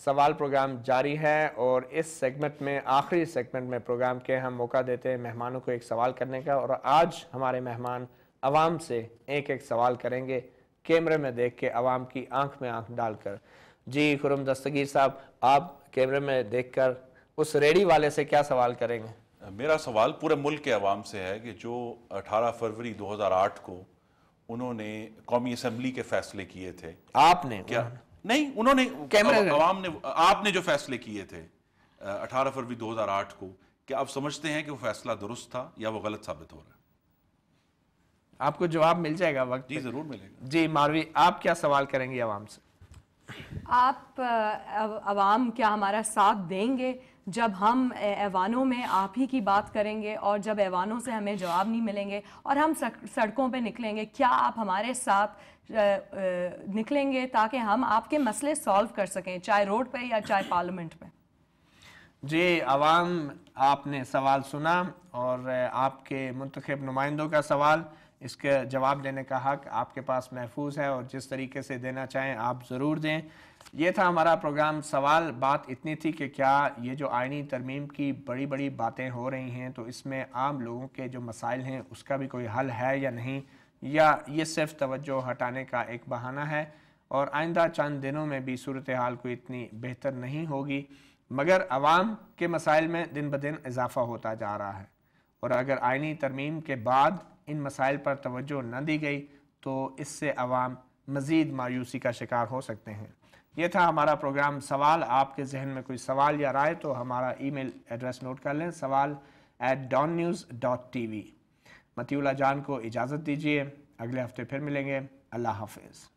سوال پروگرام جاری ہے، اور اس سیگمنٹ میں، آخری سیگمنٹ میں پروگرام کے ہم موقع دیتے ہیں مہمانوں کو ایک سوال کرنے کا، اور آج ہمارے مہمان عوام سے ایک ایک سوال کریں گے، کیمرے میں دیکھ کے، عوام کی آنکھ میں آنکھ ڈال کر۔ جی خرم دستگیر صاحب، آپ کیمرے میں دیکھ کر اس ریڈی والے سے کیا سوال کریں گے؟ میرا سوال پورے ملک کے عوام سے ہے کہ جو 18 فروری 2008 کو انہوں نے قومی اسمبلی کے فیصلے کیے تھے، آپ نے؟ کیا نہیں، انہوں نے، کیمرے عوام نے، آپ نے جو فیصلے کیے تھے 18 فروری 2008 کو، کیا آپ سمجھتے ہیں کہ وہ فیصلہ درست تھا یا وہ غلط ثابت ہو رہا ہے؟ آپ کو جواب مل جائے گا وقت جی پہ؟ ضرور ملے گا۔ جی ماروی، آپ کیا سوال کریں گے عوام سے؟ آپ عوام کیا ہمارا ساتھ دیں گے جب ہم ایوانوں میں آپ ہی کی بات کریں گے، اور جب ایوانوں سے ہمیں جواب نہیں ملیں گے اور ہم سڑکوں پہ نکلیں گے؟ کیا آپ ہمارے ساتھ نکلیں گے تاکہ ہم آپ کے مسئلے سالو کر سکیں، چاہے روڈ پہ یا چاہے پارلیمنٹ پہ؟ جی عوام، آپ نے سوال سنا، اور آپ کے منتخب نمائندوں کا سوال، اس کے جواب دینے کا حق آپ کے پاس محفوظ ہے، اور جس طریقے سے دینا چاہیں آپ ضرور دیں۔ یہ تھا ہمارا پروگرام سوال۔ بات اتنی تھی کہ کیا یہ جو آئینی ترمیم کی بڑی بڑی باتیں ہو رہی ہیں، تو اس میں عام لوگوں کے جو مسائل ہیں اس کا بھی کوئی حل ہے یا نہیں، یا یہ صرف توجہ ہٹانے کا ایک بہانہ ہے، اور آئندہ چند دنوں میں بھی صورتحال کوئی اتنی بہتر نہیں ہوگی، مگر عوام کے مسائل میں دن بدن اضافہ ہوتا جا رہا ہے، اور اگر آئینی ترمیم کے بعد ان مسائل پر توجہ نہ دی گئی تو اس سے عوام مزید مایوسی کا شکار ہو سکتے ہیں۔ یہ تھا ہمارا پروگرام سوال۔ آپ کے ذہن میں کوئی سوال یا رائے تو ہمارا ای میل ایڈریس نوٹ کر لیں، sawal@dawnnews.tv۔ مطیع اللہ جان کو اجازت دیجیے، اگلے ہفتے پھر ملیں گے۔ اللہ حافظ۔